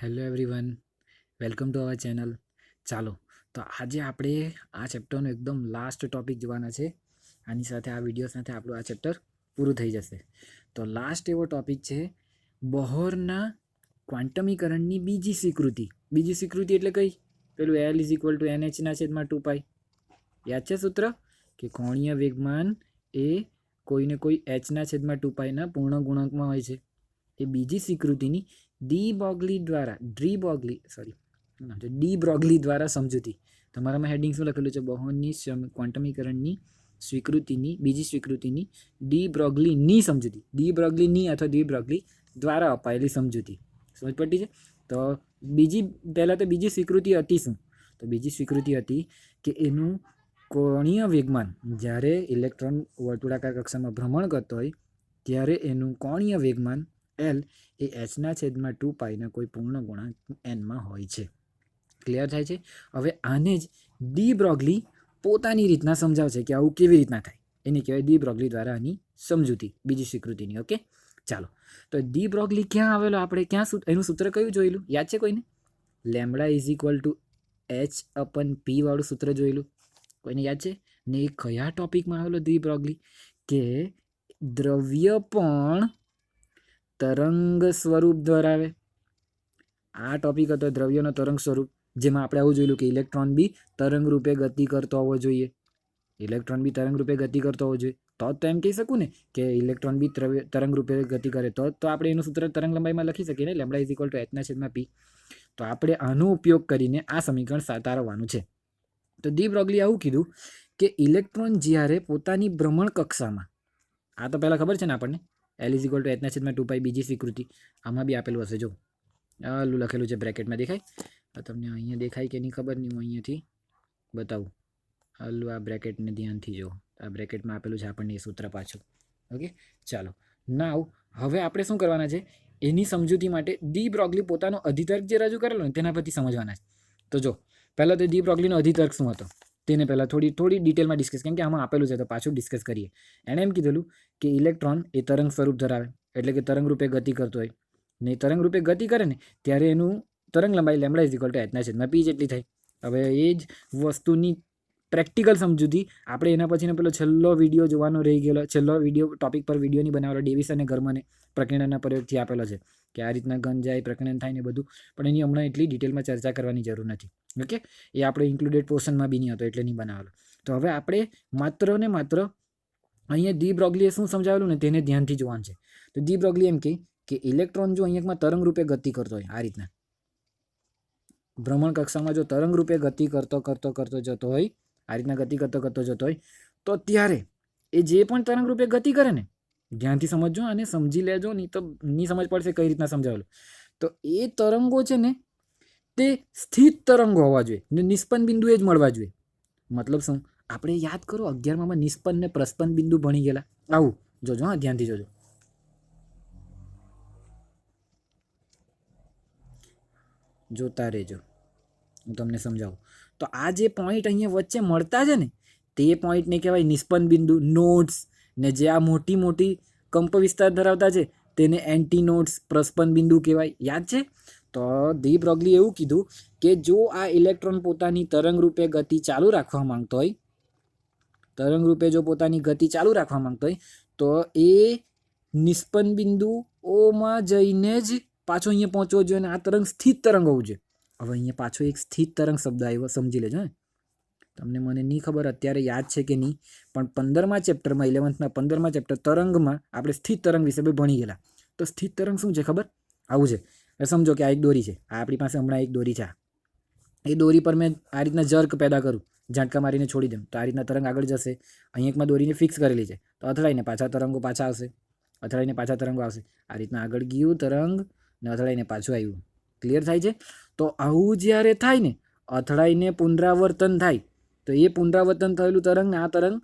Hello everyone, welcome to our channel. ચાલો, તો આજે આપણે આ ચેપ્ટરનો એકદમ લાસ્ટ ટોપિક જોવાના છે. આની સાથે આ વિડીયો સાથે આપણું આ ચેપ્ટર પૂરું થઈ જશે. તો લાસ્ટ એવો ટોપિક છે બોહરના ક્વોન્ટમીકરણની બીજી સ્વીકૃતિ. બીજી સ્વીકૃતિ એટલે કઈ? પેલું L is equal to NH/2π. યાદ છે સૂત્ર? કે કોણીય વેગમાન એ કોઈને કોઈ H/2π ના પૂર્ણ ગુણકમાં હોય છે. એ બીજી સ્વીકૃતિની ડી બ્રોગલી દ્વારા સમજૂતી. તમારામાં હેડિંગ શું લખેલું છે? બોહરની ક્વોન્ટમીકરણની સ્વીકૃતિની બીજી સ્વીકૃતિની ડી બ્રોગલીની સમજૂતી. ડી બ્રોગલીની અથવા ડી બ્રોગલી દ્વારા અપાયેલી સમજૂતી. સમજ પડી છે? તો પહેલાં તો બીજી સ્વીકૃતિ હતી શું? તો બીજી સ્વીકૃતિ હતી કે એનું કોણીય વેગમાન જ્યારે ઇલેક્ટ્રોન વર્તુળાકાર કક્ષામાં ભ્રમણ કરતો હોય ત્યારે એનું કોણીય વેગમાન L એ H/2π ના કોઈ પૂર્ણ ગુણાંક N હોય છે. ક્લિયર થાય છે? હવે આને જ ડી બ્રોગલી પોતાની રીતના સમજાવશે કે આવું કેવી રીતના થાય. એની કહેવાય ડી બ્રોગલી દ્વારા આની સમજૂતી બીજી સ્વીકૃતિની. ઓકે, ચાલો. તો ડી બ્રોગલી ક્યાં આવેલો? આપણે ક્યાં એનું સૂત્ર કયું જોયેલું? યાદ છે કોઈને? Lambda is equal to H/P વાળું સૂત્ર જોયેલું? કોઈને યાદ છે? ને એ કયા ટોપિકમાં આવેલો ડી બ્રોગલી? કે દ્રવ્ય પણ તરંગ સ્વરૂપ ધરાવે. આ ટોપિક હતો દ્રવ્યનો તરંગ સ્વરૂપ, જેમાં આપણે આવું જોયેલું કે ઇલેક્ટ્રોન બી તરંગ રૂપે ગતિ કરતો હોવો જોઈએ. ઇલેક્ટ્રોન બી તરંગ રૂપે ગતિ કરતો હોવો જોઈએ. તો એમ કહી શકું ને કે ઇલેક્ટ્રોન બી તરંગ રૂપે ગતિ કરે તો આપણે એનું સૂત્ર તરંગ લંબાઈમાં લખી શકીએ ને, lambda is equal to H/P. તો આપણે આનો ઉપયોગ કરીને આ સમીકરણ તારવવાનું છે. તો ડી બ્રોગલી આવું કીધું કે ઇલેક્ટ્રોન જ્યારે પોતાની ભ્રમણ કક્ષામાં, આ તો પહેલાં ખબર છે ને આપણને, L is equal to H/2π બીજી સ્વીકૃતિ. આમાં બી આપેલું હશે, જો આલું લખેલું છે બ્રેકેટમાં, દેખાય? તમને અહીંયા દેખાય કે નહીં ખબર નહીં, હું અહીંયાથી બતાવું. આલું આ બ્રેકેટને ધ્યાનથી જો, આ બ્રેકેટમાં આપેલું છે આપણને એ સૂત્ર પાછું. ઓકે, ચાલો. નાવ હવે આપણે શું કરવાના છે? એની સમજૂતી માટે ડી બ્રોગલી પોતાનો અધિતર્ક જે રજૂ કરેલો ને તેના પરથી સમજવાના છે. તો જો પહેલાં તો ડી બ્રોગલીનો અધિતર્ક શું હતો તેને પહેલાં થોડી ડિટેલમાં ડિસ્કસ, કેમ કે આમાં આપેલું છે તો પાછું ડિસ્કસ કરીએ. એણે એમ કીધેલું કે ઇલેક્ટ્રોન એ તરંગ સ્વરૂપ ધરાવે, એટલે કે તરંગ રૂપે ગતિ કરતો હોય ને. તરંગ રૂપે ગતિ કરે ને ત્યારે એનું તરંગ લંબાઈ lambda is equal to H/P જેટલી થાય. હવે એ જ વસ્તુની પ્રેક્ટિકલ સમજૂતી આપણે એના પછીનો પેલો છેલ્લો વિડીયો જોવાનો રહી ગયેલો, છેલ્લો વિડીયો ટોપિક પર વિડીયોની બનાવેલો ડેવિસ અને ગર્મને પ્રકીર્ણનના પ્રયોગથી આપેલો છે કે આ રીતના ઘન જાય, પ્રકીર્ણન થાય ને બધું. પણ એની હમણાં એટલી ડિટેલમાં ચર્ચા કરવાની જરૂર નથી. ઓકે, એ આપણે ઇન્ક્લુડેડ પોર્શનમાં બી નહીં હતો એટલે નહીં બનાવેલો. તો હવે આપણે માત્ર ને માત્ર અહીંયા ડી બ્રોગલીએ શું સમજાવેલું ને તેને ધ્યાનથી જોવાનું છે. તો ડી બ્રોગલી એમ કે ઇલેક્ટ્રોન જો અહીંયામાં તરંગ રૂપે ગતિ કરતો હોય, આ રીતના ભ્રમણ કક્ષામાં જો તરંગ રૂપે ગતિ કરતો જતો હોય, આ રીતના ગતિ કરતો જતો હોય, તો ત્યારે એ જે પણ તરંગ રૂપે ગતિ કરે ને, ધ્યાનથી સમજજો અને સમજી લેજો, નહીં તો નહીં સમજ પડશે કઈ રીતના સમજાવેલું. તો એ તરંગો છે ને તે સ્થિત તરંગો હોવા જોઈએ ને નિષ્પન્ન બિંદુએ જ મળવા જોઈએ. મતલબ શું? આપણે યાદ કરો 11માં નિષ્પન્ન ને પ્રસ્પન્ન બિંદુ ભણી ગયેલા. આવું જોજો, હા, ધ્યાનથી જોજો. જોતા રહેજો, હું તમને સમજાવું. તો આ જે પોઈન્ટ અહીંયા વચ્ચે મળતા છે ને તે પોઈન્ટને કહેવાય નિષ્પન્ન બિંદુ, નોડ્સ. ને જે આ મોટી મોટી કંપ વિસ્તાર ધરાવતા છે તેને એન્ટી નોડ્સ, પ્રસ્પન્ન બિંદુ કહેવાય. યાદ છે? તો ડી બ્રોગલી એવું કીધું કે જો આ ઇલેક્ટ્રોન પોતાની તરંગ રૂપે ગતિ ચાલુ રાખવા માંગતો હોય, તરંગ રૂપે જો પોતાની ગતિ ચાલુ રાખવા માંગતો હોય તો એ નિષ્પન્ન બિંદુઓમાં જઈને જ પાછો અહીંયા પહોંચવો જોઈએ અને આ તરંગ સ્થિત તરંગ હોવું જોઈએ. હવે અહીંયા પાછો એક સ્થિત તરંગ શબ્દ આવ્યો, સમજી લેજો. તમને મને નહીં ખબર અત્યારે યાદ છે કે નહીં, પણ 15મા ચેપ્ટરમાં 11થના 15મા ચેપ્ટર તરંગમાં આપણે સ્થિત તરંગ વિશે ભણી ગયેલા. તો સ્થિત તરંગ શું છે ખબર? આવું છે. સમજો કે આ એક દોરી છે, આ આપણી પાસે હમણાં એક દોરી છે. એ દોરી પર મેં આ રીતના જર્ક પેદા કરું, ઝાટકા મારીને છોડી દઉં તો આ રીતના તરંગ આગળ જશે. અહીં એકમાં દોરીને ફિક્સ કરેલી છે તો અથડાઈને પાછા તરંગો પાછા આવશે, અથડાઈને પાછા તરંગો આવશે. આ રીતના આગળ ગયું તરંગ ને અથડાઈને પાછું આવ્યું. ક્લિયર થાય છે? તો આવું જ્યારે થાય ને, અથડાઈને પુનરાવર્તન થાય તો એ પુનરાવર્તન થયેલું તરંગ ને આ તરંગ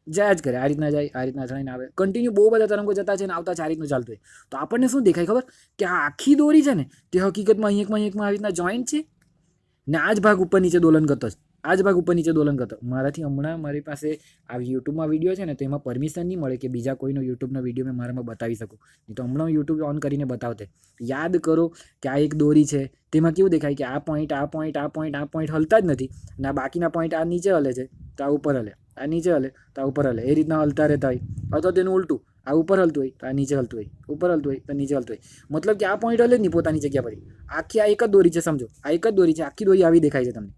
જાય જ કરે, આ રીતના જાય, આ રીતના અથડાઈને આવે. કન્ટિન્યુ બહુ બધા તરંગો જતા છે ને આવતા છે, આ રીતનું ચાલતું હોય. તો આપણને શું દેખાય ખબર? કે આ આખી દોરી છે ને તે હકીકતમાં અહીં એકમાં આવી રીતના જોઈન્ટ છે ને આ જ ભાગ ઉપર નીચે દોલન કરતો છે. આ જ ભાગ ઉપર નીચે દોલન કરતો. મારાથી હમણાં મારી પાસે આ યુટ્યુબમાં વિડીયો છે ને, તો એમાં પરમિશન નહીં મળે કે બીજા કોઈનો યુટ્યુબનો વિડીયો મેં મારામાં બતાવી શકું. નહીં તો હમણાં યુટ્યુબ ઓન કરીને બતાવતે. યાદ કરો કે આ એક દોરી છે, તેમાં કેવું દેખાય કે આ પોઈન્ટ આ પોઈન્ટ આ પોઈન્ટ આ પોઈન્ટ હલતા જ નથી, અને આ બાકીના પોઈન્ટ આ નીચે હલે છે તો આ ઉપર હલે, આ નીચે હલે તો આ ઉપર હલે, એ રીતના હલતા રહેતા હોય. અથવા તેનું ઉલટું, આ ઉપર હલતું હોય તો આ નીચે હલતું હોય, ઉપર હલતું હોય તો નીચે હલતું હોય. મતલબ કે આ પોઈન્ટ હલે જ નહીં પોતાની જગ્યા પર. આખી આ એક જ દોરી છે, સમજો આ એક જ દોરી છે, આખી દોરી આવી દેખાય છે તમને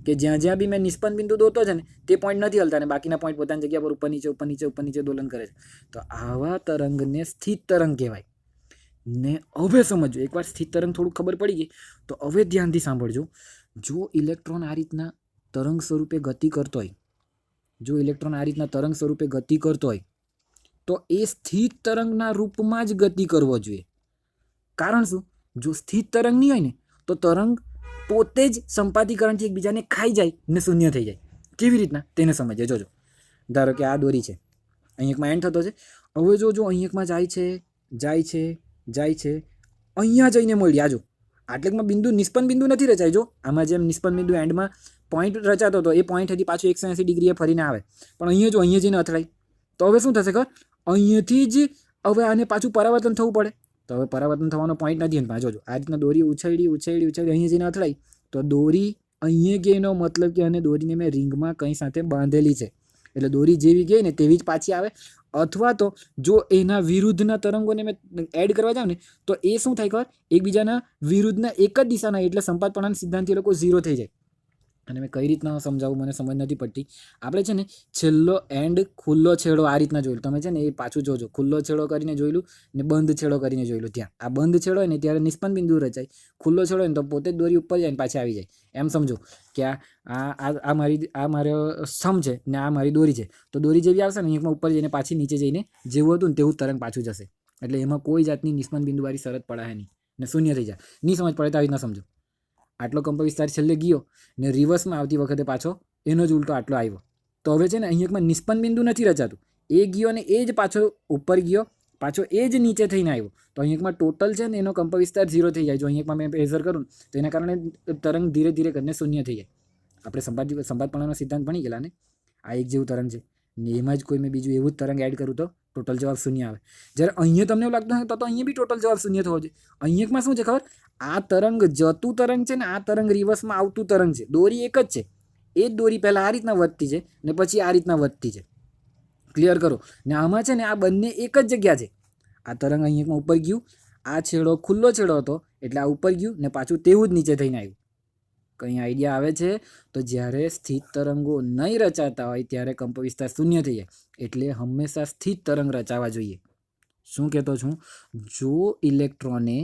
કે જ્યાં જ્યાં બી મેં નિષ્પન્ન બિંદુ દોરતો છે ને તે પોઈન્ટ નથી હલતા, ને બાકીના પોઈન્ટ પોતાની જગ્યા પર ઉપર નીચે ઉપર નીચે ઉપર નીચે દોલન કરે છે. તો આવા તરંગને સ્થિત તરંગ કહેવાય. ને હવે સમજો, એકવાર સ્થિત તરંગ થોડું ખબર પડી ગઈ તો હવે ધ્યાનથી સાંભળજો. જો ઇલેક્ટ્રોન આ રીતના તરંગ સ્વરૂપે ગતિ કરતો હોય, જો ઇલેક્ટ્રોન આ રીતના તરંગ સ્વરૂપે ગતિ કરતો હોય તો એ સ્થિત તરંગના રૂપમાં જ ગતિ કરવો જોઈએ. કારણ શું? જો સ્થિત તરંગ નહીં હોય ને તો તરંગ પોતે જ સંપાતીકરણથી એકબીજાને ખાઈ જાય ને શૂન્ય થઈ જાય. કેવી રીતના તેને સમજે. જોજો, ધારો કે આ દોરી છે, અહીં એકમાં એન્ડ થતો છે. હવે જો અહીં એકમાં જાય છે જાય છે જાય છે, અહીંયા જઈને મળી. આજો આટલેકમાં બિંદુ નિષ્પન્ન બિંદુ નથી રચાય. જો આમાં જેમ નિષ્પન્ન બિંદુ એન્ડમાં પોઈન્ટ રચાતો હતો, એ પોઈન્ટ હજી પાછું 180 ડિગ્રીએ ફરીને આવે, પણ અહીંયા જો અહીંયા જઈને અથડાય તો હવે શું થશે ખબર? અહીંયાથી જ હવે આને પાછું પરાવર્તન થવું પડે. તો હવે પરાવર્તન થવાનો પોઈન્ટ નથી. અને જોજો આ રીતના દોરી ઉછળી ઉછળી ઉછળી અહીંયા જઈને અથડાઈ તો દોરી અહીંયા ગઈ, એનો મતલબ કે અને દોરીને મેં રિંગમાં કંઈ સાથે બાંધેલી છે, એટલે દોરી જેવી ગઈ ને તેવી જ પાછી આવે. અથવા તો જો એના વિરુદ્ધના તરંગોને મેં એડ કરવા જાઉં ને તો એ શું થાય ખબર? એકબીજાના વિરુદ્ધના એક જ દિશાના, એટલે સંપાતપણાના સિદ્ધાંતથી લોકો ઝીરો થઈ જાય. અને મેં કઈ રીતના સમજાવું મને સમજ નથી પડતી. આપણે છે ને છેલ્લો એન્ડ ખુલ્લો છેડો આ રીતના જોયેલું. તમે છે ને એ પાછું જોજો, ખુલ્લો છેડો કરીને જોયેલું ને બંધ છેડો કરીને જોયેલું. ત્યાં આ બંધ છેડો હોય ને ત્યારે નિષ્પન્ન બિંદુ રચાય, ખુલ્લો છેડો હોય ને તો પોતે જ દોરી ઉપર જાય ને પાછી આવી જાય. એમ સમજો કે આ મારો સમ છે ને આ મારી દોરી છે, તો દોરી જેવી આવશે ને એકમાં ઉપર જઈને પાછી નીચે જઈને જેવું હતું ને તેવું તરંગ પાછું જશે. એટલે એમાં કોઈ જાતની નિષ્પન્ન બિંદુવાળી શરત પડાય નહીં ને શૂન્ય થઈ જાય. નહીં સમજ પડે તો આવી રીતના સમજો. આટલો કંપ વિસ્તાર છેલ્લે ગયો ને રિવર્સમાં આવતી વખતે પાછો એનો જ ઉલટો આટલો આવ્યો. તો હવે છે ને અહીંયામાં નિષ્પન્ન બિંદુ નથી રચાતું, એ ગયો ને એ જ પાછો ઉપર ગયો, પાછો એ જ નીચે થઈને આવ્યો. તો અહીંયામાં ટોટલ છે ને એનો કંપ વિસ્તાર 0 થઈ જાય. જો અહીંયામાં મેં મેઝર કરું તો એના કારણે તરંગ ધીરે ધીરે કરીને શૂન્ય થઈ જાય. આપણે સંપાતપણાનો સિદ્ધાંત ભણી ગયેલા ને, આ એક જેવું તરંગ છે ને એમાં જ કોઈ મેં બીજું એવું જ તરંગ એડ કરું તો ટોટલ જવાબ શૂન્ય આવે. જ્યારે અહીંયા તમને એવું લાગતું હોય તો અહીંયા બી ટોટલ જવાબ શૂન્ય થવો જોઈએ. અહીંયામાં શું છે ખબર? આ તરંગ જતું તરંગ છે ને આ તરંગ રિવર્સમાં આવતું તરંગ છે. દોરી એક જ છે, એ જ દોરી પહેલાં આ રીતના વધતી છે ને પછી આ રીતના વધતી છે. ક્લિયર કરો ને? આમાં છે ને આ બંને એક જ જગ્યા છે. આ તરંગ અહીંયામાં ઉપર ગયું, આ છેડો ખુલ્લો છેડો હતો એટલે આ ઉપર ગયું ને પાછું તેવું જ નીચે થઈને આવ્યું. કંઈ આઈડિયા આવે છે? તો જ્યારે સ્થિત તરંગો નહીં રચાતા હોય ત્યારે કંપ વિસ્તાર શૂન્ય થઈ જાય. એટલે હંમેશા સ્થિત તરંગ રચાવા જોઈએ. શું કહેતો છું? જો ઇલેક્ટ્રોને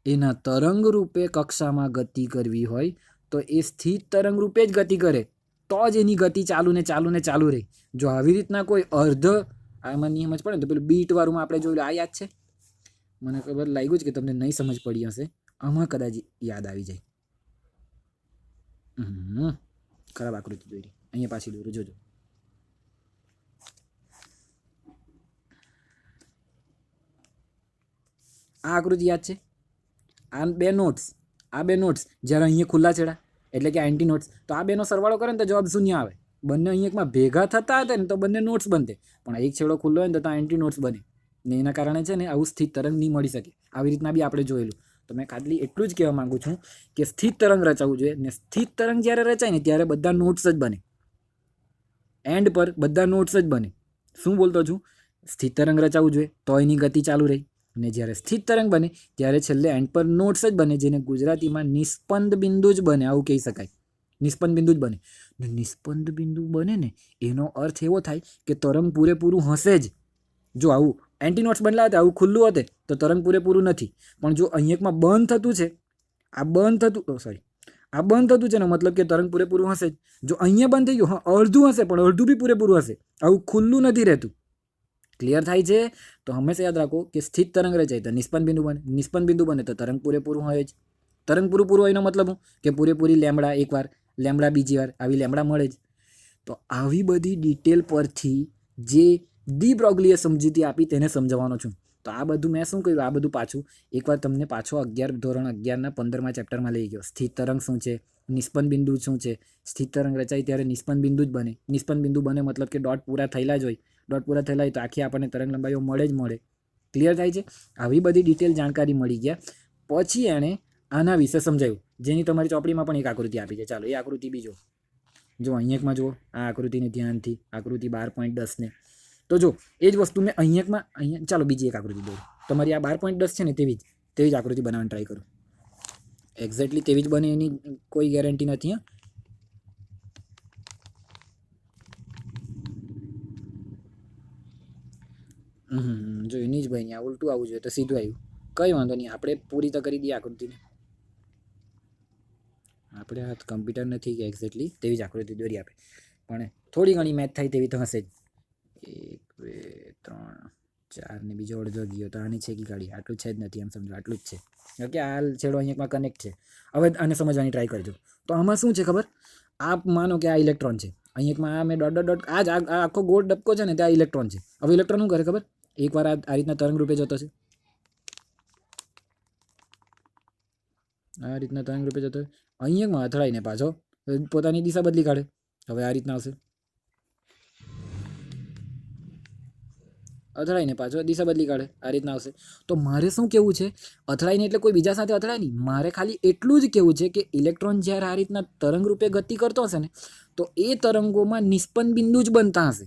એના તરંગ રૂપે કક્ષામાં ગતિ કરવી હોય તો એ સ્થિત તરંગ રૂપે જ ગતિ કરે, તો જ એની ગતિ ચાલુ ને ચાલુ ને ચાલુ રહે. જો આવી રીતના કોઈ આમાં નિયમ જ પડે ને તો પેલું બીટ વાળું આપણે જોયું, આ યાદ છે? મને ખબર લાગ્યું છે કે તમને નહીં સમજ પડી હશે, આમાં કદાચ યાદ આવી જાય. ખરાબ આકૃતિ દોરી, અહીંયા પાછી દોરું. જોજો, આ આકૃતિ યાદ છે? આ બે નોટ્સ જ્યારે અહીંયા ખુલ્લા છેડા એટલે કે એન્ટી નોટ્સ, તો આ બેનો સરવાળો કરે ને તો જવાબ શૂન્ય આવે. બંને અહીંયામાં ભેગા થતા હતા ને તો બંને નોટ્સ બનતે, પણ એક છેડો ખુલ્લો હોય ને તો ત્યાં એન્ટી નોટ્સ બને ને એના કારણે છે ને આવું સ્થિત તરંગ નહીં મળી શકે. આવી રીતના બી આપણે જોયેલું. તો મેં ખાલી એટલું જ કહેવા માગું છું કે સ્થિત તરંગ રચાવવું જોઈએ. ને સ્થિત તરંગ જ્યારે રચાય ને ત્યારે બધા નોટ્સ જ બને, એન્ડ પર બધા નોટ્સ જ બને. શું બોલતો છું? સ્થિત તરંગ રચાવવું જોઈએ તો એની ગતિ ચાલુ રહી, અને જ્યારે સ્થિત તરંગ બને ત્યારે છેલ્લે એન્ડ પર નોટ્સ જ બને, જેને ગુજરાતીમાં નિષ્પન્ન બિંદુ જ બને, આવું કહી શકાય. નિષ્પન્ન બિંદુ જ બને. નિષ્પન્ન બિંદુ બને ને એનો અર્થ એવો થાય કે તરંગ પૂરેપૂરું હશે જ. જો આવું એન્ટી નોટ્સ બનલા હતા, આવું ખુલ્લું હતે તો તરંગ પૂરેપૂરું નથી. પણ જો અહીંયામાં બંધ થતું છે, આ બંધ થતું છે ને મતલબ કે તરંગ પૂરેપૂરું હશે જ. જો અહીંયા બંધ થઈ ગયું, હા અડધું હશે પણ અડધું બી પૂરેપૂરું હશે. આવું ખુલ્લું નથી રહેતું. ક્લિયર થાય છે? તો હંમેશા યાદ રાખો કે સ્થિત તરંગ રચાય તો નિષ્પન્ન બિંદુ બને, નિષ્પન્ન બિંદુ બને તો તરંગ પૂરેપૂરું હોય જ. તરંગ પૂરેપૂરું હોય એનો મતલબ હું કે પૂરેપૂરી લેમડા એકવાર, લેમડા બીજી વાર, આવી લેમડા મળે જ. તો આવી બધી ડિટેલ પરથી જે ડી બ્રોગલીએ સમજૂતી આપી તેને સમજાવવાનો છું. તો આ બધું મેં શું કહ્યું, આ બધું પાછું એકવાર તમને પાછો ધોરણ 11ના 15મા ચેપ્ટરમાં લઈ ગયો. સ્થિત તરંગ શું છે, નિષ્પન્ન બિંદુ શું છે. સ્થિત તરંગ રચાય ત્યારે નિષ્પન્ન બિંદુ જ બને. નિષ્પન્ન બિંદુ બને મતલબ કે ડોટ પૂરા થયેલા જ હોય. ડોટ પૂરા થયેલા હોય તો આખી આપણને તરંગ લંબાઈઓ મળે જ મળે. ક્લિયર થાય છે. આવી બધી ડિટેલ જાણકારી મળી ગયા પછી એણે આના વિશે સમજાવ્યું, જેની તમારી ચોપડીમાં પણ એક આકૃતિ આપી છે. ચાલો એ આકૃતિ બીજો જો અહીંયામાં જુઓ, આ આકૃતિને ધ્યાનથી, આકૃતિ 12.10 ને તો જો એ જ વસ્તુ મેં અહીંયા ચાલો બીજી એક આકૃતિ દોરું. તમારી આ 12.10 છે ને તેવી જ આકૃતિ બનાવવાની ટ્રાય કરું. એક્ઝેક્ટલી તેવી જ બને એની કોઈ ગેરંટી નથી. જો એની જ ભાઈ આ ઉલટું આવવું જોઈએ તો સીધું આવ્યું. કંઈ વાંધો નહીં, આપણે પૂરી તો કરી દઈએ આકૃતિને. આપણે હાથ કમ્પ્યુટર નથી કે એક્ઝેક્ટલી તેવી જ આકૃતિ દોરી આપે, પણ થોડી ઘણી મેચ થાય તેવી તો હશે જ. 1 2 3 4 ને બીજો અડધો ગયો તો આની છે કે ગાડી આટલું છે જ નથી, એમ સમજો આટલું જ છે. ઓકે, આ છેડો અહીંયામાં કનેક્ટ છે. હવે આને સમજવાની ટ્રાય કરજો. તો આમાં શું છે ખબર, આ માનો કે આ ઇલેક્ટ્રોન છે, અહીંયામાં આ મેં ડોટ આ આખો ગોળ ડબકો છે ને ત્યાં ઇલેક્ટ્રોન છે. હવે ઇલેક્ટ્રોન શું કરે ખબર, એકવાર આ રીતના તરંગ રૂપે જતો છે, આ રીતના તરંગ રૂપે જતો હોય, અહીંયામાં અથડાઈને પાછો પોતાની દિશા બદલી કાઢે. હવે આ રીતના આવશે, અથડાઈને પાછો દિશા બદલી કાઢે, આ રીતના આવશે. તો મારે શું કહેવું છે, અથડાઈને એટલે કોઈ બીજા સાથે અથડાય નહીં, મારે ખાલી એટલું જ કહેવું છે કે ઇલેક્ટ્રોન જ્યારે આ રીતના તરંગ રૂપે ગતિ કરતો હશે ને તો એ તરંગોમાં નિષ્પન્ન બિંદુ જ બનતા હશે.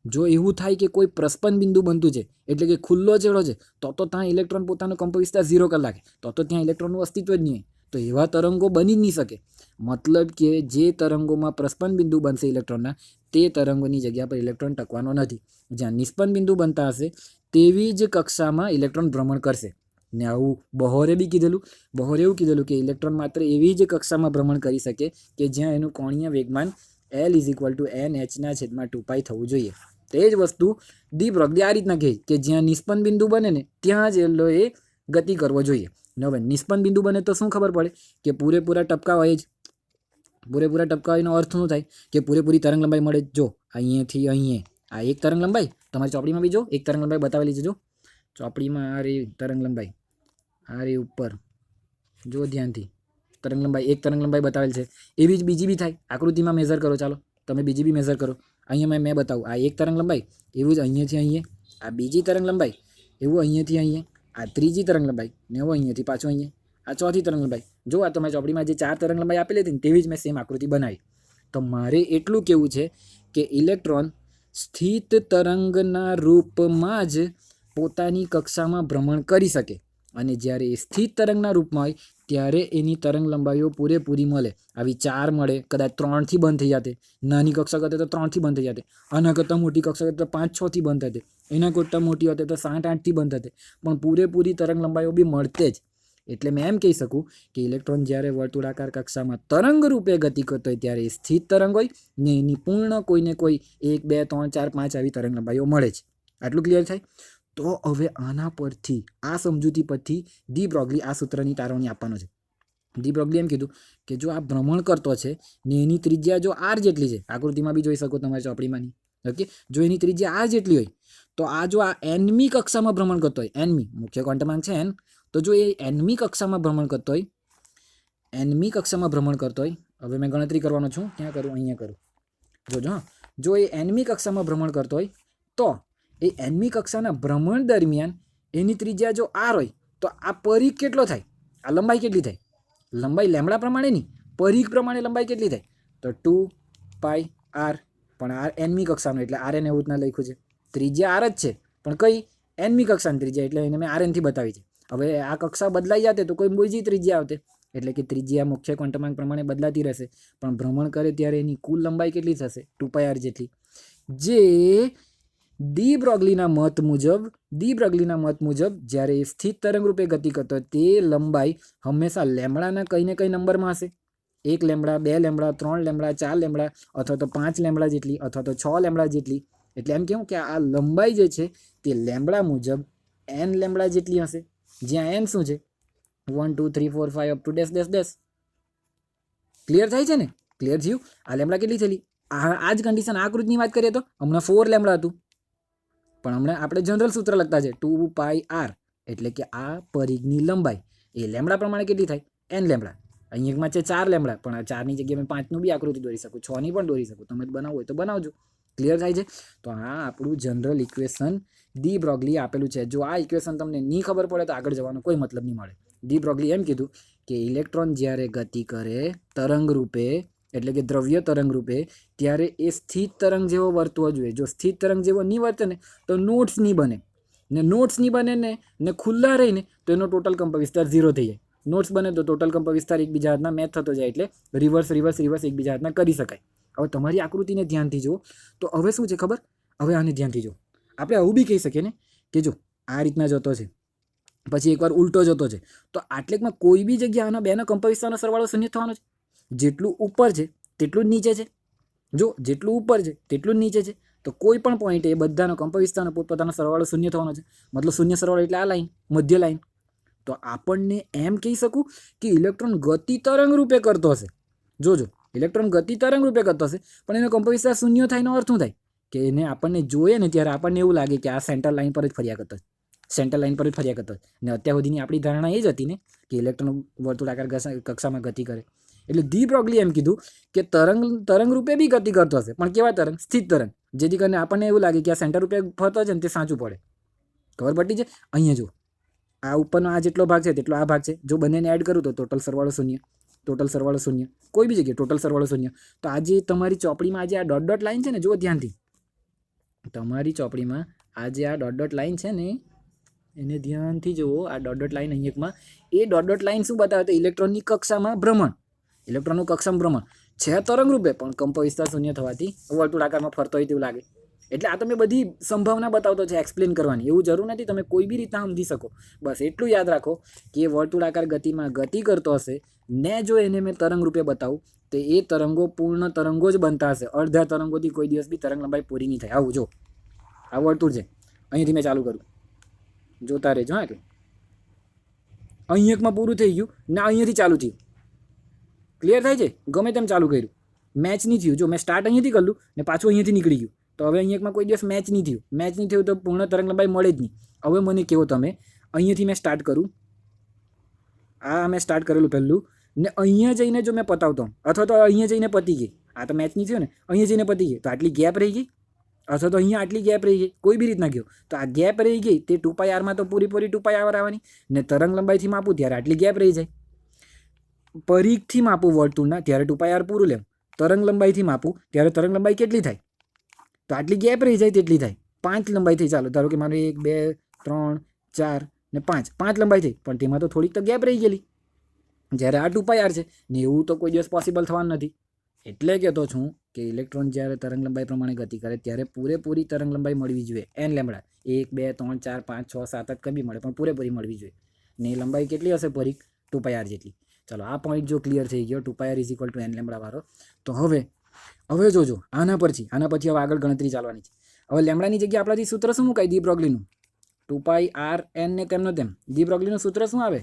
જો એવું થાય કે કોઈ પ્રસ્પન્ન બિંદુ બનતું છે એટલે કે ખુલ્લો છેડો છે તો ત્યાં ઇલેક્ટ્રોન પોતાનો કંપવિસ્તાર 0 કલાકે તો ત્યાં ઇલેક્ટ્રોનનું અસ્તિત્વ જ નહીં હોય. તો એવા તરંગો બની જ નહીં શકે. મતલબ કે જે તરંગોમાં પ્રસ્પન્ન બિંદુ બનશે ઇલેક્ટ્રોનના તે તરંગોની જગ્યા પર ઇલેક્ટ્રોન ટકવાનો નથી. જ્યાં નિષ્પન્ન બિંદુ બનતા હશે તેવી જ કક્ષામાં ઇલેક્ટ્રોન ભ્રમણ કરશે. ને આવું બોહરે બી કીધેલું. બોહરે એવું કીધેલું કે ઇલેક્ટ્રોન માત્ર એવી જ કક્ષામાં ભ્રમણ કરી શકે કે જ્યાં એનું કોણીય વેગમાન L = NH/2π થવું જોઈએ. તે જ વસ્તુ ડી બ્રોગલી આ રીતના કહે કે જ્યાં નિષ્પન્ન બિંદુ બને ને ત્યાં જ એ ગતિ કરવો જોઈએ. હવે નિષ્પન્ન બિંદુ બને તો શું ખબર પડે કે પૂરેપૂરા ટપકા હોય જ. પૂરેપૂરા ટપકા હોયનો અર્થ શું થાય કે પૂરેપૂરી તરંગ લંબાઈ મળે. જો અહીંયાથી અહીંયા આ એક તરંગ લંબાઈ તમારી ચોપડીમાં બી જો એક તરંગ લંબાઈ બતાવેલી છે. જો ચોપડીમાં આ રે તરંગ લંબાઈ, આ રે ઉપર જો ધ્યાનથી તરંગ લંબાઈ, એક તરંગ લંબાઈ બતાવેલ છે. એવી જ બીજી બી થાય. આકૃતિમાં મેઝર કરો, ચાલો તમે બીજી બી મેઝર કરો. અહીંયા મેં બતાવું આ એક તરંગ લંબાઈ, એવું જ અહીંયાથી અહીંયા આ બીજી તરંગ લંબાઈ, એવું અહીંયાથી અહીંયા આ ત્રીજી તરંગ લંબાઈ, ને એવું અહીંયાથી પાછું અહીંયા આ ચોથી તરંગ લંબાઈ. જો આ તમારી ચોપડીમાં જે 4 તરંગ લંબાઈ આપેલી હતી ને તેવી જ મેં સેમ આકૃતિ બનાવી. તો મારે એટલું કહેવું છે કે ઇલેક્ટ્રોન સ્થિત તરંગના રૂપમાં જ પોતાની કક્ષામાં ભ્રમણ કરી શકે અને જ્યારે એ સ્થિત તરંગના રૂપમાં હોય ત્યારે એની તરંગ લંબાઈઓ પૂરેપૂરી મળે. આવી 4 મળે, કદાચ 3થી બંધ થઈ જતે, નાની કક્ષા કરતે તો 3થી બંધ થઈ જતે, આના કરતાં મોટી કક્ષા કરતે તો 5-6થી બંધ થતે, એના કરતાં મોટી હતી તો 7-8થી બંધ થતે, પણ પૂરેપૂરી તરંગ લંબાઈઓ બી મળતે જ. એટલે મેં એમ કહી શકું કે ઇલેક્ટ્રોન જ્યારે વર્તુળાકાર કક્ષામાં તરંગ રૂપે ગતિ કરતો હોય ત્યારે એ સ્થિત તરંગ હોય ને એની પૂર્ણ કોઈને કોઈ 1 2 3 4 5 આવી તરંગ લંબાઈઓ મળે છે. આટલું ક્લિયર થાય. તો હવે આના પરથી આ સમજૂતી પરથી ડી બ્રોગલી આ સૂત્રની તારવણી આપવાનો છે. ડી બ્રોગલી એમ કીધું કે જો આ ભ્રમણ કરતો છે ને એની ત્રિજ્યા જો r જેટલી છે, આકૃતિમાં બી જોઈ શકો તમારી ચોપડીમાંની. ઓકે, જો એની ત્રિજ્યા r જેટલી હોય તો આ જો આ nમી કક્ષામાં ભ્રમણ કરતો હોય, nમી મુખ્ય ક્વોન્ટમાંક છે n, તો જો એ nમી કક્ષામાં ભ્રમણ કરતો હોય, nમી કક્ષામાં ભ્રમણ કરતો હોય, હવે મેં ગણતરી કરવાનો છું, ક્યાં કરું, અહીંયા કરું. જો એ nમી કક્ષામાં ભ્રમણ કરતો હોય તો એ nમી કક્ષાના ભ્રમણ દરમિયાન એની ત્રિજ્યા જો r હોય તો આ પરિઘ કેટલો થાય, આ લંબાઈ કેટલી થાય, લંબાઈ લેમ્બડા પ્રમાણે નહીં, પરિઘ પ્રમાણે લંબાઈ કેટલી થાય તો 2πr. પણ આ nમી કક્ષાનો એટલે rn એવું જ ના લખ્યું છે. ત્રિજ્યા r જ છે પણ કઈ nમી કક્ષાની ત્રિજ્યા, એટલે એને મેં rn થી બતાવી છે. હવે આ કક્ષા બદલાઈ જતે તો કોઈ બીજી ત્રિજ્યા આવતે, એટલે કે ત્રિજ્યા મુખ્ય ક્વોન્ટમાંક પ્રમાણે બદલાતી રહેશે, પણ ભ્રમણ કરે ત્યારે એની કુલ લંબાઈ કેટલી થશે 2πr જેટલી. જે ડી બ્રોગલીના મત મુજબ જ્યારે એ સ્થિત તરંગ રૂપે ગતિ કરતો તે લંબાઈ હંમેશા લેમ્બડાના કંઈ ને કંઈ નંબરમાં હશે. 1 લેમ્બડા, 2 લેમ્બડા, 3 લેમ્બડા, 4 લેમ્બડા અથવા તો 5 લેમ્બડા જેટલી અથવા તો 6 લેમ્બડા જેટલી. એટલે એમ કેવું કે આ લંબાઈ જે છે તે લેમ્બડા મુજબ n લેમ્બડા જેટલી હશે, જ્યાં n શું છે 1 2 3 4 5 અપ ટુ ડેશ. ક્લિયર થાય છે ને? ક્લિયર થયું? આ લેમ્બડા કેટલી થયેલી, આ જ કન્ડિશન આકૃતિની વાત કરીએ તો હમણાં 4 લેમ્બડા હતું, પણ હમણાં આપણે જનરલ સૂત્ર લખતા છે 2πr એટલે કે આ પરિઘની લંબાઈ એ લેમડા પ્રમાણે કેટલી થાય n લેમડા. અહીંયામાં છે 4 લેમડા પણ આ 4ની જગ્યાએ મેં 5નું બી આકૃતિ દોરી શકું, 6ની પણ દોરી શકું. તમે બનાવવું હોય તો બનાવજો. ક્લિયર થાય છે? તો આ આપણું જનરલ ઇક્વેશન ડી બ્રોગલી આપેલું છે. જો આ ઇક્વેશન તમને નહીં ખબર પડે તો આગળ જવાનો કોઈ મતલબ નહીં મળે. ડી બ્રોગલી એમ કીધું કે ઇલેક્ટ્રોન જ્યારે ગતિ કરે તરંગ રૂપે એટલે કે દ્રવ્ય તરંગ રૂપે ત્યારે એ સ્થિત તરંગ જેવો વર્તવો જોઈએ. જો સ્થિત તરંગ જેવો નહીં વર્તે ને તો નોટ્સ નહીં બને, ને નોટ્સ નહીં બને ને ખુલ્લા રહીને તો એનો ટોટલ કંપવિસ્તાર 0 થઈ જાય. નોટ્સ બને તો ટોટલ કંપવિસ્તાર એકબીજા હાથના મેચ થતો જાય એટલે રિવર્સ એકબીજા હાથના કરી શકાય. હવે તમારી આકૃતિને ધ્યાનથી જુઓ તો હવે શું છે ખબર? હવે આને ધ્યાનથી જુઓ. આપણે આવું બી કહી શકીએ ને કે જો આ રીતના જતો છે પછી એકવાર ઉલટો જતો છે તો આટલેકમાં કોઈ બી જગ્યા આના બેના કંપવિસ્તારનો સરવાળો શૂન્ય થવાનો છે. જેટલું ઉપર છે તેટલું જ નીચે છે. જો જેટલું ઉપર છે તેટલું જ નીચે છે તો કોઈ પણ પોઈન્ટે એ બધાનો કંપવિસ્તારનો પોતપોતાનો સરવાળો શૂન્ય થવાનો છે. મતલબ શૂન્ય સરવાળો એટલે આ લાઈન, મધ્ય લાઈન. તો આપણને એમ કહી શકું કે ઇલેક્ટ્રોન ગતિ તરંગ રૂપે કરતો હશે. જોજો ઇલેક્ટ્રોન ગતિ તરંગ રૂપે કરતો હશે પણ એનો કંપવિસ્તાર શૂન્ય થાય એનો અર્થ શું થાય કે એને આપણને જોઈએ ને ત્યારે આપણને એવું લાગે કે આ સેન્ટર લાઈન પર જ ફર્યા કરતો, સેન્ટર લાઈન પર જ ફર્યા કરતો. ને અત્યાર સુધીની આપણી ધારણા એ જ હતી ને કે ઇલેક્ટ્રોન વર્તુળાકાર કક્ષામાં ગતિ કરે. એટલે ડી બ્રોગલી એમ કીધું કે તરંગ રૂપે બી ગતિ કરતો હશે પણ કેવા તરંગ? સ્થિત તરંગ. જેથી કરીને આપણને એવું લાગે કે આ સેન્ટર રૂપે ફરતો છે ને તે સાચું પડે. ખબર પડી છે? અહીંયા જો આ ઉપરનો આ જેટલો ભાગ છે તેટલો આ ભાગ છે. જો બંનેને એડ કરું તો ટોટલ સરવાળો શૂન્ય. કોઈ બી જગ્યાએ ટોટલ સરવાળો શૂન્ય. તો આજે તમારી ચોપડીમાં આજે આ ડોટ લાઈન છે ને, જુઓ ધ્યાનથી. તમારી ચોપડીમાં આજે આ ડોટ લાઈન છે ને એને ધ્યાનથી જુઓ. આ ડોટ લાઈન અહીંયામાં એ ડોટ લાઈન શું બતાવે તો ઇલેક્ટ્રોનની કક્ષામાં ભ્રમણ, ઇલેક્ટ્રોનનું કક્ષામાં ભ્રમણ છે તરંગ રૂપે પણ કંપવિસ્તાર શૂન્ય થવાથી વર્તુળાકારમાં ફરતો હોય તેવું લાગે. એટલે આ તમે બધી સંભાવના બતાવતો છે એક્સપ્લેન કરવાની. એવું જરૂર નથી તમે કોઈ બી રીતના સમજી શકો. બસ એટલું યાદ રાખો કે એ વર્તુળાકાર ગતિમાં ગતિ કરતો હશે ને જો એને મેં તરંગ રૂપે બતાવું તો એ તરંગો પૂર્ણ તરંગો જ બનતા હશે. અડધા તરંગોથી કોઈ દિવસ બી તરંગ લંબાઈ પૂરી નહીં થાય. આવું જો આ વર્તુળ છે, અહીંથી મેં ચાલુ કરું, જોતા રહેજો. હા કે અહીંયામાં પૂરું થઈ ગયું ને અહીંયાથી ચાલુ થયું. ક્લિયર થાય છે? ગમે તેમ ચાલુ કર્યું મેચ નહીં થયું. જો મેં સ્ટાર્ટ અહીંયાથી કર્યું ને પાછું અહીંયાથી નીકળી ગયું તો હવે અહીંયામાં કોઈ દિવસ મેચ નહીં થયું તો પૂર્ણ તરંગ લંબાઈ મળે જ નહીં. હવે મને કહો તમે અહીંયાથી મેં સ્ટાર્ટ કરું, આ મેં સ્ટાર્ટ કરેલું પહેલું ને અહીંયા જઈને જો મેં પતાવતો અથવા તો અહીંયા જઈને પતી ગઈ, આ તો મેચ નહીં થયો ને, અહીંયા જઈને પતી ગઈ તો આટલી ગેપ રહી ગઈ અથવા તો અહીંયા આટલી ગેપ રહી ગઈ, કોઈ બી રીતના ગયો તો આ ગેપ રહી ગઈ તે 2πrમાં તો પૂરી 2πr આવવાની ને તરંગ લંબાઈથી માપું ત્યારે આટલી ગેપ રહી જાય. પરિઘથી માપું વર્તુળના ત્યારે 2πr પૂરું લેવું. તરંગ લંબાઈથી માપું ત્યારે તરંગ લંબાઈ કેટલી થાય તો આટલી ગેપ રહી જાય તેટલી થાય. 5 લંબાઈ થઈ. ચાલો ધારો કે મારે 1 2 3 4 ને 5 લંબાઈ થઈ પણ તેમાં તો થોડીક તો ગેપ રહી ગયેલી. જ્યારે આ 2πr છે ને એવું તો કોઈ દિવસ પોસિબલ થવાનું નથી. એટલે કહેતો છું કે ઇલેક્ટ્રોન જ્યારે તરંગ લંબાઈ પ્રમાણે ગતિ કરે ત્યારે પૂરેપૂરી તરંગ લંબાઈ મળવી જોઈએ. n લેમડા 1 2 3 4 5 6 7 જ કભી મળે પણ પૂરેપૂરી મળવી જોઈએ. ને એ લંબાઈ કેટલી હશે પરિઘ? 2πr જેટલી. ચાલો આ પોઈન્ટ જો ક્લિયર થઈ ગયો 2πr = n લેમડા વાળો. તો હવે જોજો આના પછી હવે આગળ ગણતરી ચાલવાની છે. હવે લેમડાની જગ્યાએ આપણાથી સૂત્ર શું મુકાય? ડી બ્રોગલીનું 2πr n ને તેમનો તેમ. ડી બ્રોગલીનું સૂત્ર શું આવે?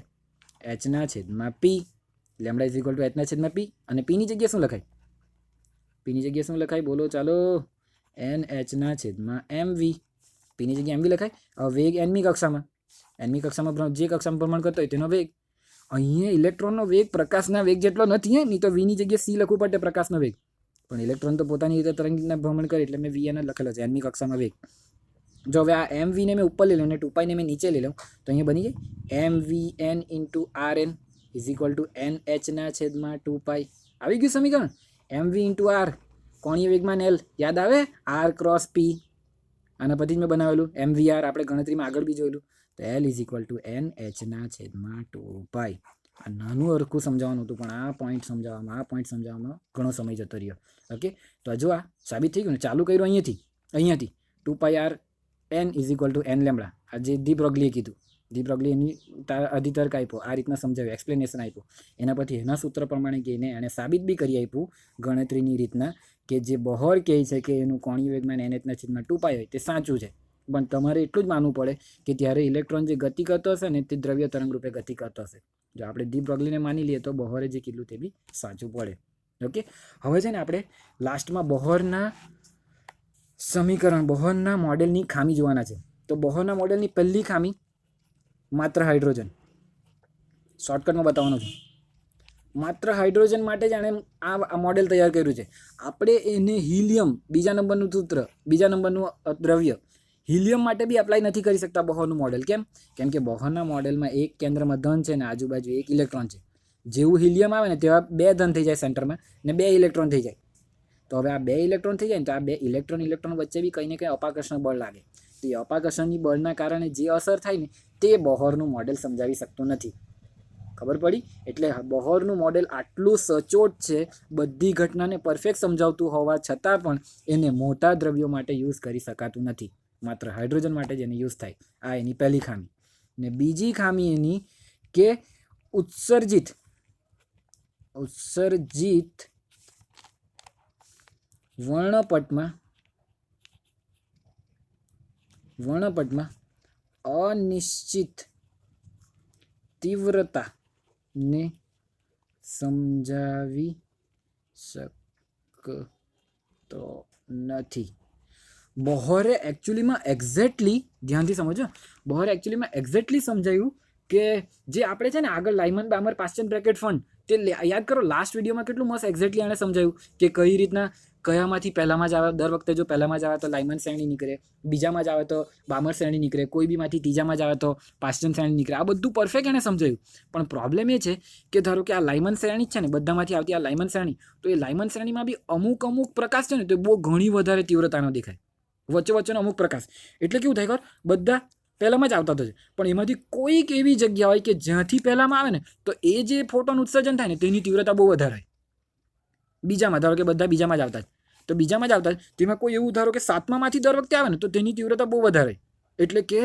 h/p. Lambda = h/p. અને p ની જગ્યાએ શું લખાય? p ની જગ્યાએ શું લખાય બોલો ચાલો? nh/mv. p ની જગ્યાએ mv લખાય. હવે વેગ nમી કક્ષામાં જે કક્ષામાં ભ્રમણ કરતો હોય તેનો વેગ. અહીંયા ઇલેક્ટ્રોનનો વેગ પ્રકાશના વેગ જેટલો નથી નહીં તો v ની જગ્યાએ c લખવું પડે પ્રકાશનો વેગ. પણ ઇલેક્ટ્રોન તો પોતાની રીતે તરંગીના ભ્રમણ કરે એટલે મેં vn લખેલો છે nમી કક્ષામાં વેગ. જો હવે આ mv ને મેં ઉપર લઈ લઉં અને 2π ને મેં નીચે લઈ લઉં તો અહીંયા બની જાય mvn × rn = nh/2π. આવી ગયું સમીકરણ. mv × r કોણીય વેગમાન l યાદ આવે? r × p. આના પછી જ મેં બનાવેલું mvr. આપણે ગણતરીમાં આગળ બી જોયેલું. તો l = nh/2π. આ નાનું અરખું સમજાવવાનું હતું પણ આ પોઈન્ટ સમજાવવામાં ઘણો સમય જતો રહ્યો. ઓકે તો જો આ સાબિત થઈ ગયું ને. ચાલુ કર્યું અહીંયાથી 2πr n = n લેમડા. આ જે ડી બ્રોગલીએ કીધું. ડી બ્રોગલી એની અધિતર્ક આપ્યો, આ રીતના સમજાવ્યું, એક્સપ્લેનેશન આપ્યું. એના પછી એના સૂત્ર પ્રમાણે કહીને એણે સાબિત બી કરી આપ્યું ગણતરીની રીતના કે જે બહોર કહે છે કે એનું કોણીય વેગમાન nh/2π હોય તે સાચું છે. પણ તમારે એટલું જ માનવું પડે કે ત્યારે ઇલેક્ટ્રોન જે ગતિ કરતો હશે ને તે દ્રવ્ય તરંગ રૂપે ગતિ કરતો હશે. જો આપણે ડી બ્રોગલીને માની લઈએ તો બહોરે જે કીધું તે બી સાચું પડે. ઓકે હવે છે ને આપણે લાસ્ટમાં બહોરના સમીકરણ બોહરના મોડેલની ખામી જોવાના છે. તો બોહરના મોડેલની પહેલી ખામી માત્ર હાઇડ્રોજન. શોર્ટકટમાં બતાવવાનો છું. માત્ર હાઇડ્રોજન માટે જ એણે આ મોડેલ તૈયાર કર્યું છે. આપણે એને હિલિયમ, બીજા નંબરનું સૂત્ર, બીજા નંબરનું દ્રવ્ય હિલિયમ માટે બી એપ્લાય નથી કરી શકતા બોહરનું મોડેલ. કેમ? કેમ કે બોહરના મોડેલમાં એક કેન્દ્રમાં ધન છે ને આજુબાજુ એક ઇલેક્ટ્રોન છે. જેવું હિલિયમ આવે ને તેવા 2 ધન થઈ જાય સેન્ટરમાં ને 2 ઇલેક્ટ્રોન થઈ જાય. તો હવે આ 2 ઇલેક્ટ્રોન થઈ જાય ને તો આ 2 ઇલેક્ટ્રોન વચ્ચે બી કંઈ ને કંઈ અપાકર્ષણ બળ લાગે. તો એ અપાકર્ષણની બળના કારણે જે અસર થાય ને તે બોહરનું મોડેલ સમજાવી શકતું નથી. ખબર પડી? એટલે બોહરનું મોડેલ આટલું સચોટ છે, બધી ઘટનાને પરફેક્ટ સમજાવતું હોવા છતાં પણ એને મોટા દ્રવ્યો માટે યુઝ કરી શકાતું નથી. માત્ર હાઇડ્રોજન માટે જ એને યુઝ થાય. આ એની પહેલી ખામી. ને બીજી ખામી એની કે ઉત્સર્જિત વર્ણપટમાં અનિશ્ચિત તીવ્રતાને સમજાવી શકતો નથી. બોહરે એકચ્યુઅલીમાં એક્ઝેક્ટલી, ધ્યાનથી સમજો, બોહરે એકચ્યુઅલીમાં એક્ઝેક્ટલી સમજાયું કે જે આપણે છે ને આગળ લાઇમન બામર પાસ્ચન બ્રેકેટ ફંડ, તે યાદ કરો લાસ્ટ વિડીયોમાં કેટલું મસ્ત એક્ઝેક્ટલી એણે સમજાયું કે કઈ રીતના કયામાંથી પહેલામાં જ આવે. દર વખતે જો પહેલામાં જ આવે તો લાઇમન શ્રેણી નીકળે, બીજામાં જ આવે તો બામર શ્રેણી નીકળે, કોઈ બીમાંથી ત્રીજામાં જ આવે તો પાસ્ચન શ્રેણી નીકળે. આ બધું પરફેક્ટ એણે સમજાયું. પણ પ્રોબ્લેમ એ છે કે ધારો કે આ લાઇમન શ્રેણી છે ને, બધામાંથી આવતી આ લાઇમન શ્રેણી, તો એ લાઇમન શ્રેણીમાં બી અમુક પ્રકાશ છે ને તો બહુ ઘણી વધારે તીવ્રતાનો દેખાય. વચ્ચેનો અમુક પ્રકાશ, એટલે કેવું થાય ખબર, બધા પહેલામાં જ આવતા થશે, પણ એમાંથી કોઈક એવી જગ્યા હોય કે જ્યાંથી પહેલામાં આવે ને તો એ જે ફોટોન ઉત્સર્જન થાય ને તેની તીવ્રતા બહુ વધારે હોય. બીજામાં ધારો કે બધા બીજામાં જ આવતા જ, તો બીજામાં જ આવતા જ તેમાં કોઈ એવું ધારો કે 7મામાંથી દર વખતે આવે ને તો તેની તીવ્રતા બહુ વધારે. એટલે કે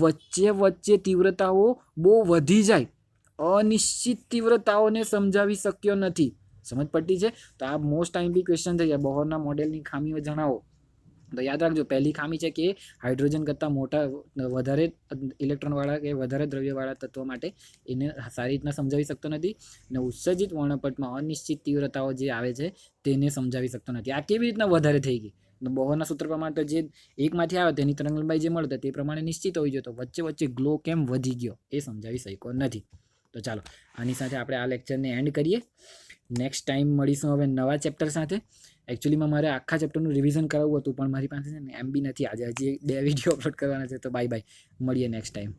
વચ્ચે તીવ્રતાઓ બહુ વધી જાય. અનિશ્ચિત તીવ્રતાઓને સમજાવી શક્યો નથી. સમજ પડતી છે? તો આ મોસ્ટ ટાઈમ બી ક્વેશ્ચન થઈ જાય, બોહરના મોડેલની ખામીઓ જણાવો. તો યાદ રાખજો, પહેલી ખામી છે કે હાઇડ્રોજન કરતાં વધારે ઇલેક્ટ્રોનવાળા કે વધારે દ્રવ્યવાળા તત્વો માટે એને સારી રીતના સમજાવી શકતો નથી. અને ઉત્સર્જિત વર્ણપટમાં અનિશ્ચિત તીવ્રતાઓ જે આવે છે તેને સમજાવી શકતો નથી. આ કેવી રીતના વધારે થઈ ગઈ? બોહરના સૂત્ર પ્રમાણે તો જે એકમાંથી આવે તેની તરંગલંબાઈ જે મળે તે પ્રમાણે નિશ્ચિત હોવી જોઈએ. તો વચ્ચે ગ્લો કેમ વધી ગયો એ સમજાવી શક્યો નથી. તો ચાલો આની સાથે આપણે આ લેક્ચરને એન્ડ કરીએ. નેક્સ્ટ ટાઈમ મળીશું હવે નવા ચેપ્ટર સાથે. એકચ્યુઅલીમાં મારે આખા ચેપ્ટરનું રિવિઝન કરાવવું હતું, પણ મારી પાસે છે ને MB નથી આજે, હજી 2 વિડીયો અપલોડ કરવાના છે. તો બાય, મળીએ નેક્સ્ટ ટાઈમ.